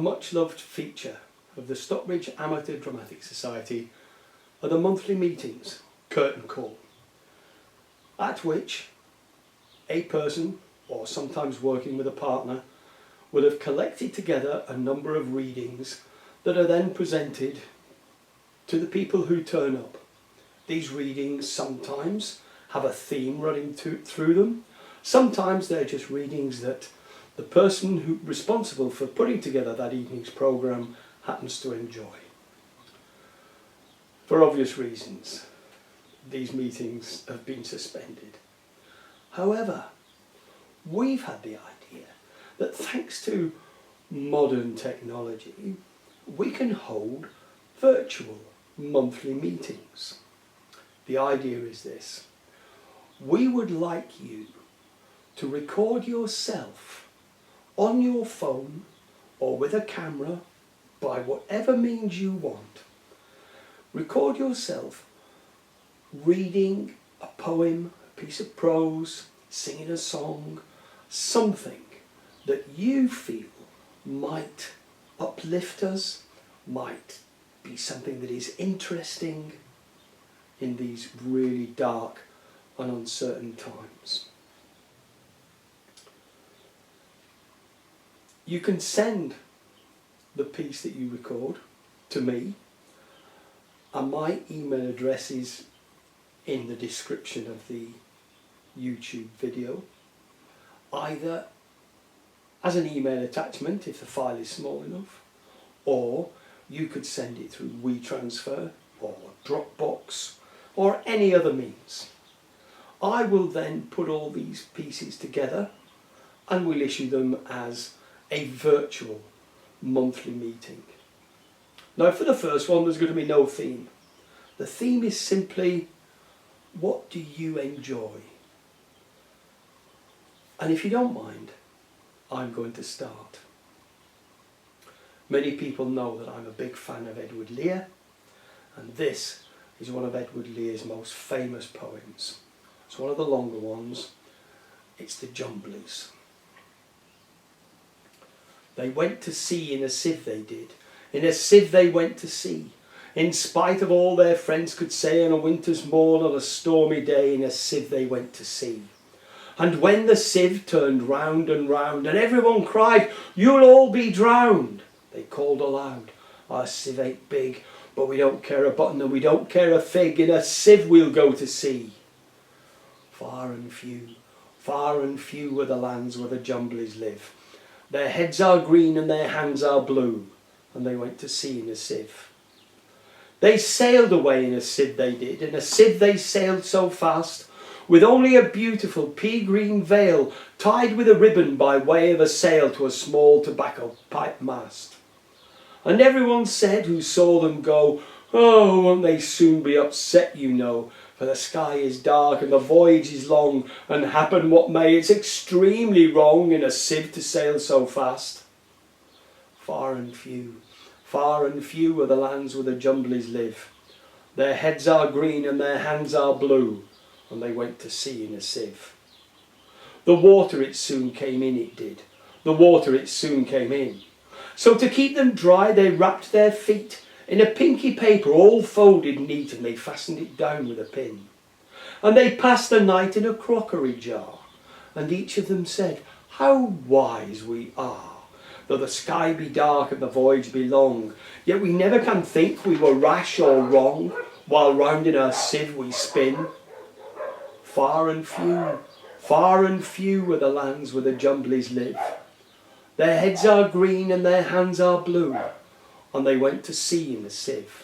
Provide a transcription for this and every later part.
much loved feature of the Stockbridge Amateur Dramatic Society are the monthly meetings, curtain call, at which a person, or sometimes working with a partner, will have collected together a number of readings that are then presented to the people who turn up. These readings sometimes have a theme running through them. Sometimes they're just readings that the person who responsible for putting together that evening's programme happens to enjoy. For obvious reasons, these meetings have been suspended. However, we've had the idea that thanks to modern technology, we can hold virtual monthly meetings. The idea is this: we would like you to record yourself on your phone or with a camera, by whatever means you want. Record yourself reading a poem, a piece of prose, singing a song, something that you feel might uplift us, might be something that is interesting in these really dark and uncertain times. You can send the piece that you record to me, and my email address is in the description of the YouTube video, either as an email attachment if the file is small enough, or you could send it through WeTransfer or Dropbox or any other means. I will then put all these pieces together and we'll issue them as a virtual monthly meeting. Now, for the first one, there's going to be no theme. The theme is simply, what do you enjoy? And if you don't mind, I'm going to start. Many people know that I'm a big fan of Edward Lear, and this is one of Edward Lear's most famous poems. It's one of the longer ones. It's the Jumblies. They went to sea in a sieve, they did. In a sieve they went to sea. In spite of all their friends could say, on a winter's morn, on a stormy day, in a sieve they went to sea. And when the sieve turned round and round, and everyone cried, "You'll all be drowned," they called aloud, "Our sieve ain't big, but we don't care a button and we don't care a fig. In a sieve we'll go to sea." Far and few are the lands where the Jumblies live. Their heads are green and their hands are blue, and they went to sea in a sieve. They sailed away in a sieve, they did. In a sieve they sailed so fast, with only a beautiful pea-green veil tied with a ribbon by way of a sail to a small tobacco pipe mast. And everyone said who saw them go, "Oh, won't they soon be upset, you know, for the sky is dark and the voyage is long, and happen what may, it's extremely wrong in a sieve to sail so fast." Far and few are the lands where the Jumblies live. Their heads are green and their hands are blue, and they went to sea in a sieve. The water it soon came in, it did. The water it soon came in. So to keep them dry they wrapped their feet in a pinky paper all folded neat, and they fastened it down with a pin. And they passed the night in a crockery jar, and each of them said, "How wise we are! Though the sky be dark and the voyage be long, yet we never can think we were rash or wrong, while round in our sieve we spin." Far and few are the lands where the Jumblies live. Their heads are green and their hands are blue, and they went to sea in a sieve.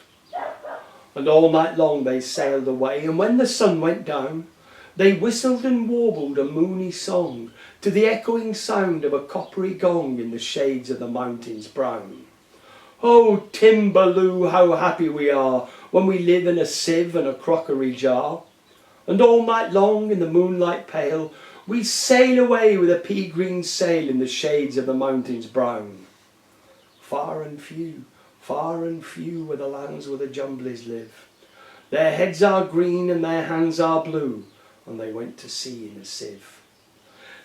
And all night long they sailed away, and when the sun went down, they whistled and warbled a moony song to the echoing sound of a coppery gong in the shades of the mountains brown. "Oh, Timbaloo, how happy we are when we live in a sieve and a crockery jar. And all night long in the moonlight pale we sail away with a pea-green sail in the shades of the mountains brown." Far and few are the lands where the Jumblies live. Their heads are green and their hands are blue, and they went to sea in a sieve.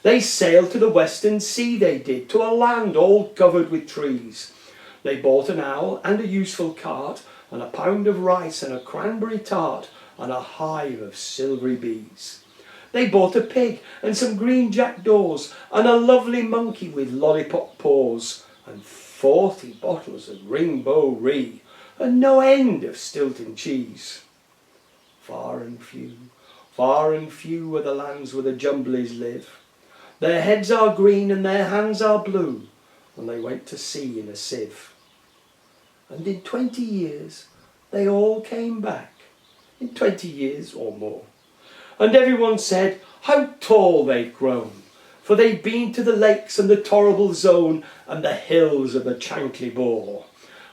They sailed to the western sea, they did, to a land all covered with trees, They bought an owl and a useful cart, and a pound of rice and a cranberry tart, and a hive of silvery bees. They bought a pig and some green jackdaws, and a lovely monkey with lollipop paws, and 40 bottles of Ringbo Ree, and no end of Stilton cheese. Far and few are the lands where the Jumblies live. Their heads are green and their hands are blue, and they went to sea in a sieve. And in 20 years they all came back, in 20 years or more. And everyone said how tall they'd grown, for they'd been to the lakes and the Torrible Zone and the hills of the Chankly Bore.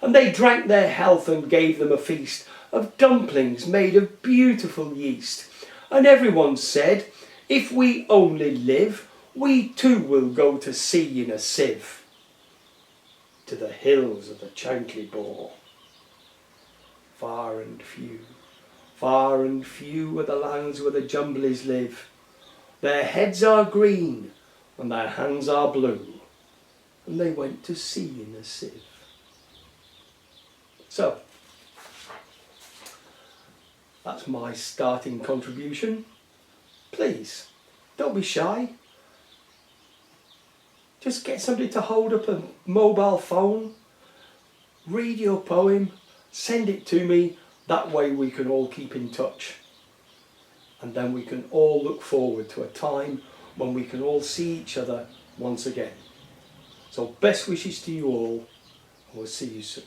And they drank their health and gave them a feast of dumplings made of beautiful yeast. And everyone said, if we only live, we too will go to sea in a sieve, to the hills of the Chankly Bore. Far and few are the lands where the Jumblies live. Their heads are green and their hands are blue, and they went to sea in a sieve. So, that's my starting contribution. Please, don't be shy. Just get somebody to hold up a mobile phone, read your poem, send it to me. That way we can all keep in touch. And then we can all look forward to a time when we can all see each other once again. So best wishes to you all, and we'll see you soon.